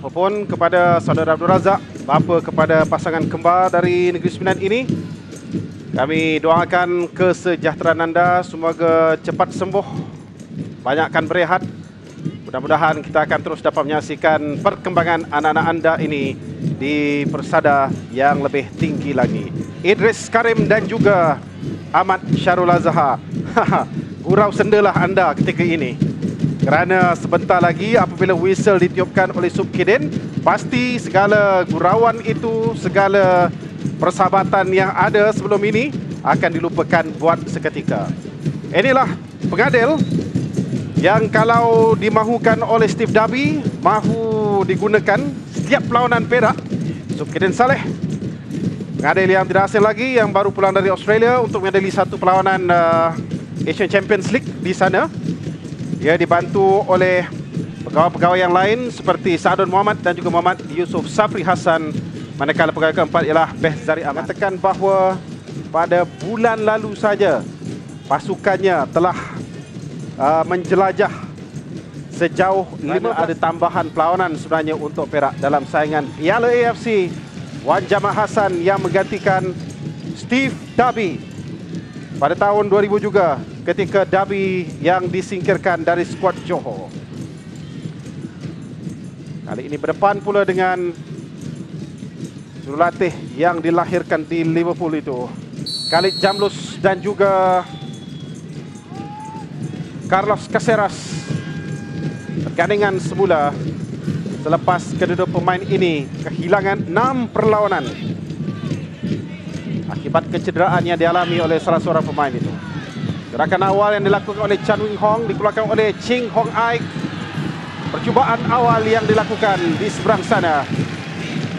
Apapun kepada saudara Abdul Razak, bapa kepada pasangan kembar dari Negeri Sembilan ini, kami doakan kesejahteraan anda, semoga cepat sembuh, banyakkan berehat. Mudah-mudahan kita akan terus dapat menyaksikan perkembangan anak-anak anda ini di persada yang lebih tinggi lagi. Idris Karim dan juga Ahmad Syarul Azhar, gurau sendalah anda ketika ini. Kerana sebentar lagi apabila whistle ditiupkan oleh Subkidin, pasti segala gurauan itu, segala persahabatan yang ada sebelum ini akan dilupakan buat seketika. Inilah pengadil yang kalau dimahukan oleh Steve Darby, mahu digunakan setiap perlawanan perak. Subkidin Saleh, pengadil yang tidak asing lagi, yang baru pulang dari Australia untuk mengadili satu perlawanan Asian Champions League di sana. Dia dibantu oleh pegawai-pegawai yang lain seperti Saadun Muhammad dan juga Muhammad Yusuf Safri Hassan. Manakala pegawai keempat ialah Behzari Ahmad. Katakan bahawa pada bulan lalu saja pasukannya telah menjelajah sejauh 5. Ada tambahan perlawanan sebenarnya untuk Perak dalam saingan Piala AFC. Wan Jamal Hassan yang menggantikan Steve Darby pada tahun 2000 juga, ketika Darby yang disingkirkan dari skuad Johor. Kali ini berdepan pula dengan jurulatih yang dilahirkan di Liverpool itu, Khalid Jamlus dan juga Carlos Caceres. Pergandingan semula selepas kedua pemain ini kehilangan 6 perlawanan akibat kecederaan yang dialami oleh salah seorang pemain itu. Gerakan awal yang dilakukan oleh Chan Wing Hong dikeluarkan oleh Ching Hong Ai. Percubaan awal yang dilakukan di seberang sana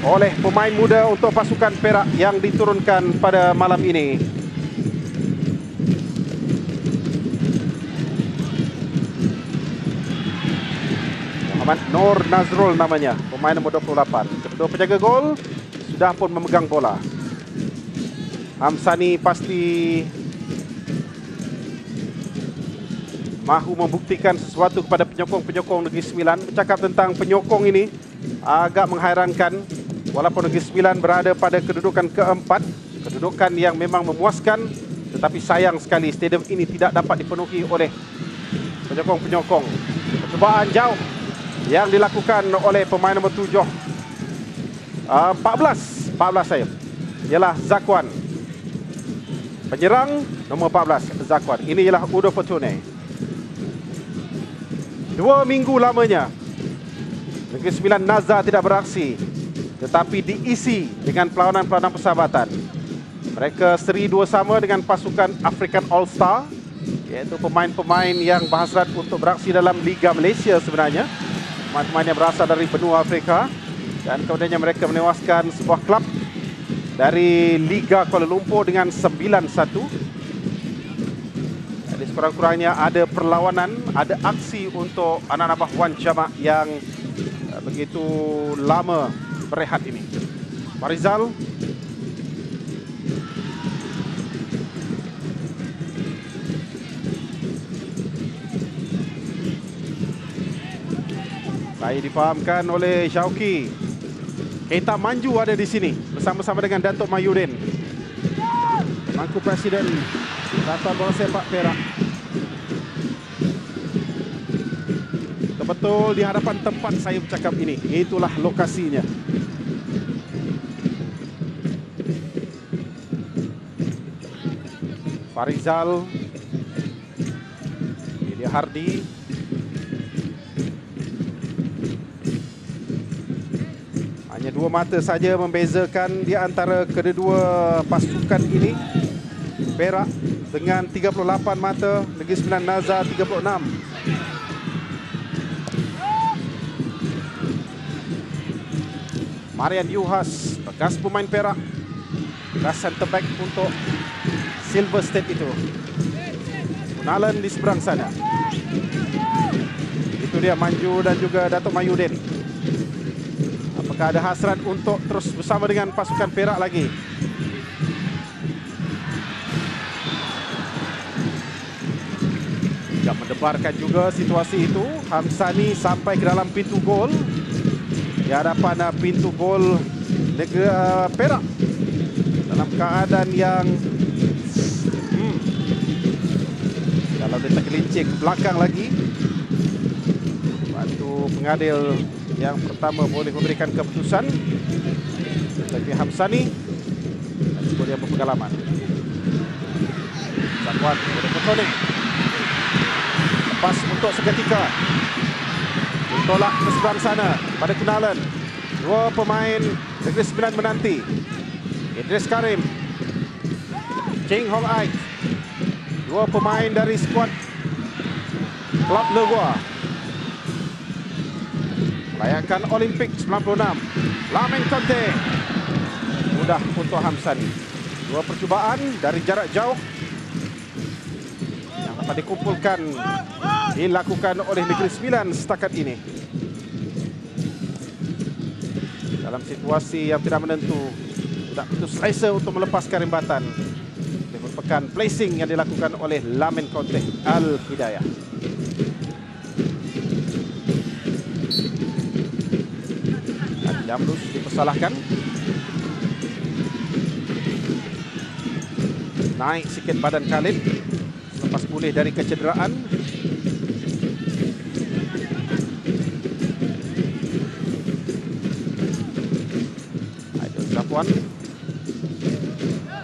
oleh pemain muda untuk pasukan Perak yang diturunkan pada malam ini. Muhammad Nur Nazrul namanya, pemain nombor 28. Kedua penjaga gol sudah pun memegang bola. Hamsani pasti mahu membuktikan sesuatu kepada penyokong-penyokong Negeri Sembilan. Bercakap tentang penyokong ini agak menghairankan. Walaupun Negeri Sembilan berada pada kedudukan keempat, kedudukan yang memang memuaskan, tetapi sayang sekali stadium ini tidak dapat dipenuhi oleh penyokong-penyokong. Percubaan jauh yang dilakukan oleh pemain nombor 7, 14 saya, ialah Zakwan. Penyerang nombor 14 Zakwan. Ini ialah Udo Fortune. 2 minggu lamanya Negeri Sembilan Nazar tidak beraksi, tetapi diisi dengan perlawanan-perlawanan persahabatan. Mereka seri 2-2 dengan pasukan African All Star, iaitu pemain-pemain yang berhasrat untuk beraksi dalam Liga Malaysia sebenarnya. Pemain-pemain yang berasal dari benua Afrika, dan kemudiannya mereka menewaskan sebuah klub dari Liga Kuala Lumpur dengan 9-1. Jadi sekurang-kurangnya ada perlawanan, ada aksi untuk anak-anak Bah Wan Jamak yang begitu lama berehat ini. Farizal, saya difahamkan oleh Syauki, Keita Manju ada di sini bersama-sama dengan Datuk Mahyudin, Mangku Presiden Persatuan Bola Sepak Perak. Betul di hadapan tempat saya bercakap ini, itulah lokasinya. Farizal, ini Hardi. Hanya 2 mata saja membezakan di antara kedua pasukan ini. Perak dengan 38 mata, Negeri Sembilan Nazar 36. Marian Yuhas, bekas pemain Perak, bekas center back untuk Silver State itu. Gunalan di seberang sana. Itu dia Manju dan juga Datuk Mahyudin. Apakah ada hasrat untuk terus bersama dengan pasukan Perak lagi? Tidak mendebarkan juga situasi itu. Hamsani sampai ke dalam pintu gol. di hadapan pintu gol negeri Perak dalam keadaan yang kalau dia tergelincir ke belakang lagi. Bantu pengadil yang pertama boleh memberikan keputusan bagi Hamsani dan juga dia berpengalaman. Zakwan boleh bertolak. Lepas untuk seketika. Ditolak ke seberang sana pada Kunalan. Dua pemain Negeri Sembilan menanti. Idris Karim, Ching Hong Ai. Dua pemain dari skuad Kelab Lewa. Layakan Olimpik 96. Lamin Conte. Mudah untuk Hamsani. Dua percubaan dari jarak jauh yang dapat dikumpulkan dilakukan oleh Negeri Sembilan setakat ini. Dalam situasi yang tidak menentu, tidak putus asa untuk melepaskan rembatan. Ini merupakan placing yang dilakukan oleh Lamin Conte Al-Hidayah. Jamrus dipersalahkan. Naik sikit badan Khalid selepas pulih dari kecederaan. Aidil Zafwan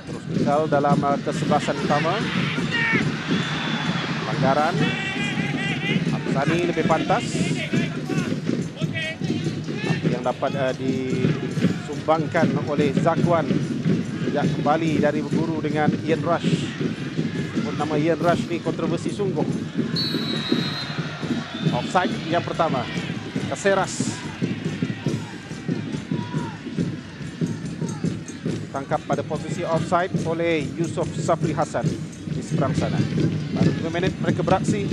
terus tinggal dalam kesebelasan utama. Pelanggaran. Hamsani lebih pantas. Dapat disumbangkan oleh Zakwan sejak kembali dari berguru dengan Ian Rush. Nama Ian Rush ni kontroversi sungguh. Offside yang pertama. Caceres ditangkap pada posisi offside oleh Yusof Safri Hasan di seberang sana. Baru 2 minit mereka beraksi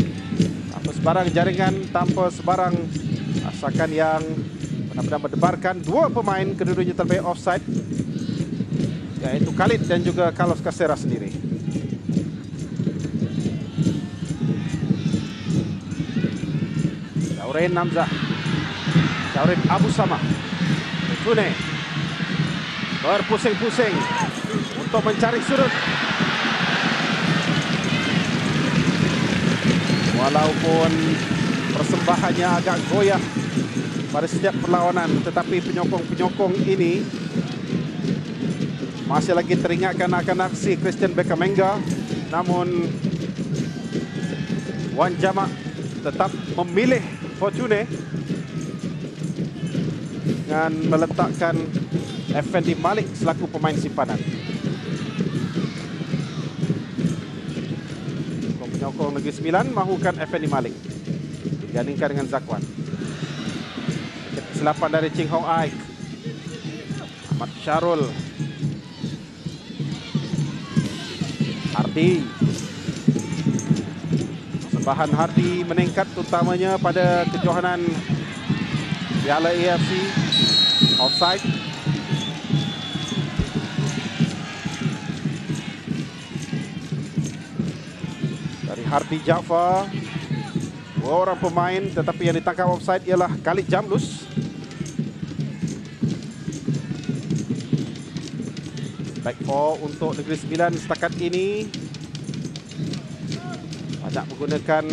tanpa sebarang jaringan, tanpa sebarang asakan yang benar-benar mendebarkan. Dua pemain kedua-duanya terbaik offside, yaitu Khalid dan juga Carlos Caceres sendiri. Syaurin Namzah, Syaurin Abu Samah, Tune berpusing-pusing untuk mencari sudut. Walaupun persembahannya agak goyah pada setiap perlawanan, tetapi penyokong-penyokong ini masih lagi teringatkan akan aksi Christian Bekamenga. Namun Wan Jamak tetap memilih Fortune dengan meletakkan Effendi Malik selaku pemain simpanan. Penyokong Negeri Sembilan mahukan Effendi Malik dibandingkan dengan Zakwan. Kesilapan dari Ching Hong Ai. Ahmad Syarul. Hardi. Persembahan Hardi meningkat utamanya pada kejohanan Piala AFC. Offside. Dari Hardi Jaafar. Dua orang pemain, tetapi yang ditangkap offside ialah Khalid Jamlus. Back four untuk Negeri Sembilan setakat ini banyak menggunakan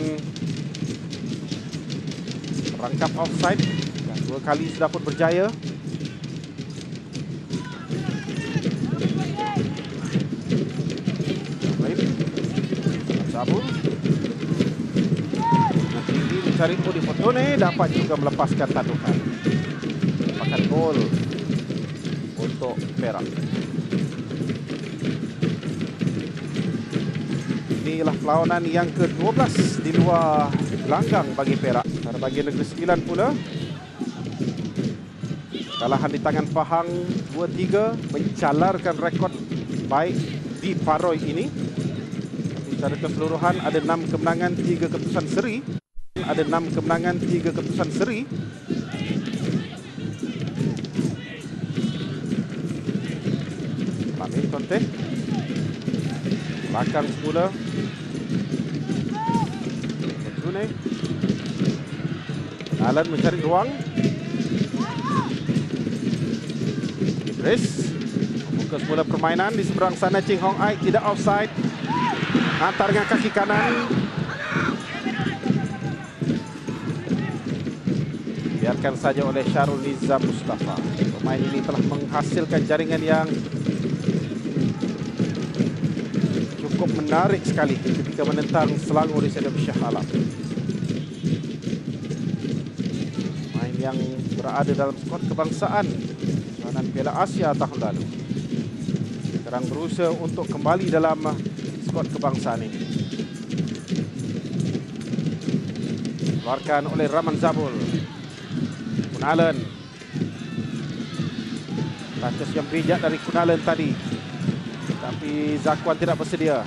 perangkap offside dan 2 kali sudah pun berjaya. Baik, Sabul nanti mencari Odi Fortune, dapat juga melepaskan tandukan. Makan gol untuk Perak. Inilah perlawanan yang ke-12 di luar gelanggang bagi Perak. Dan bagi Negeri Sembilan pula, kalahan di tangan Pahang 2-3 mencalarkan rekod baik di Paroi ini. Tapi secara keseluruhan ada 6 kemenangan, 3 keputusan seri. Ada 6 kemenangan, 3 keputusan seri. Lamin Conte belakang semula. Alan mencari ruang. Chris membuka semula permainan di seberang sana. Ching Hong Ai tidak offside. Hantar dengan kaki kanan. Biarkan saja oleh Syarul Nizam Mustafa. Pemain ini telah menghasilkan jaringan yang cukup menarik sekali ketika menentang Selangor di Stadium Shah Alam. Pemain yang berada dalam skuad kebangsaan kejohanan Piala Asia tahun lalu. Sekarang berusaha untuk kembali dalam skuad kebangsaan ini. Keluarkan oleh Rahman Zabul. Kunalan. Touches yang bijak dari Kunalan tadi. Tapi Zakwan tidak bersedia.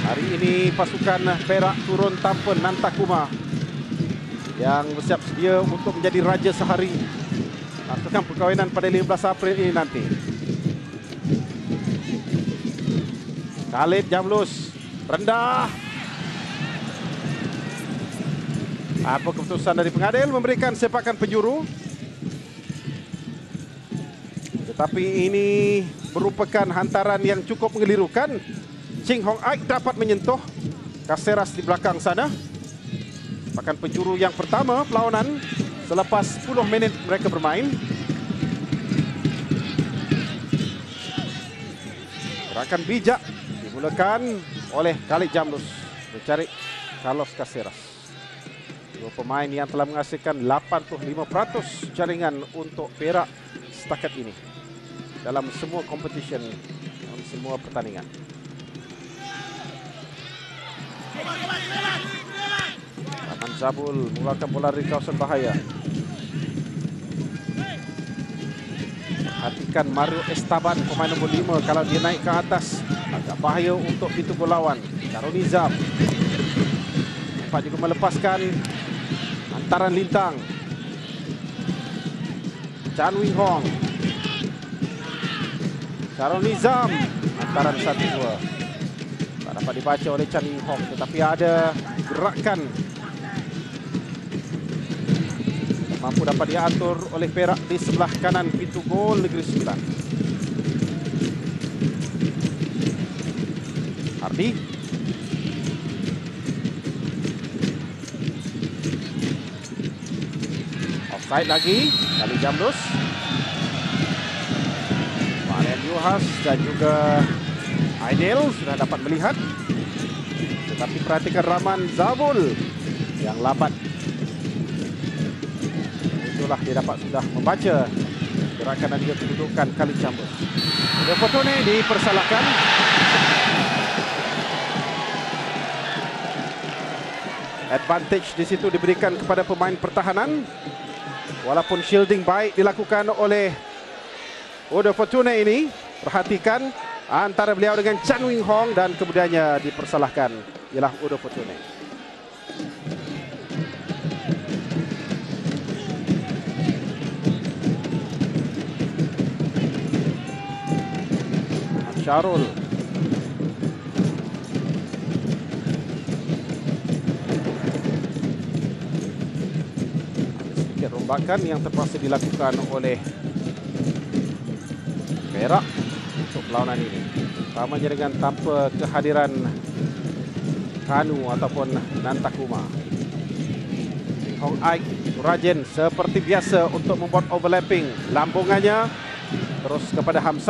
Hari ini pasukan Perak turun tanpa Nantakuma yang bersiap sedia untuk menjadi raja sehari pasukan perkahwinan pada 15 April ini nanti. Khalid Jamlus rendah. Apa keputusan dari pengadil? Memberikan sepakan penjuru. Tetapi ini merupakan hantaran yang cukup mengelirukan. Ching Hong Ai dapat menyentuh Caceres di belakang sana. Sepakan penjuru yang pertama perlawanan selepas 10 minit mereka bermain. Gerakan bijak dimulakan oleh Khalid Jamlus mencari Carlos Caceres. Dua pemain yang telah menghasilkan 85% jaringan untuk Perak setakat ini dalam semua competition, dalam semua pertandingan. Rahman Zabul mengeluarkan bola dari kawasan bahaya. Perhatikan Mario Estaban, pemain nombor 5, kalau dia naik ke atas agak bahaya untuk pintu gol lawan. Syarul Nizam dapat juga melepaskan hantaran lintang. Chan Wing Hong. Syarul Nizam, hantaran 1-2. Tak dapat dibaca oleh Chan Wing Hong, tetapi ada gerakan mampu dapat diatur oleh Perak di sebelah kanan pintu gol Negeri Sembilan. Hardi. Offside lagi. Kali Jamlus. Marian Yuhas dan juga Aidil sudah dapat melihat. Tetapi perhatikan Rahman Zabul yang lambat. Itulah dia dapat sudah membaca gerakan dan juga kedudukan Kali Jamlus. Udofotone dipersalahkan. Advantage di situ diberikan kepada pemain pertahanan. Walaupun shielding baik dilakukan oleh Udofotone ini. Perhatikan antara beliau dengan Chan Wing Hong dan kemudiannya dipersalahkan ialah Udofotone. Syarul. Sedikit rombakan yang terpaksa dilakukan oleh Perak untuk perlawanan ini. Utamanya dengan tanpa kehadiran Kanu ataupun Nantakuma. Hong Ai rajin seperti biasa untuk membuat overlapping. Lambungannya terus kepada Hamzah.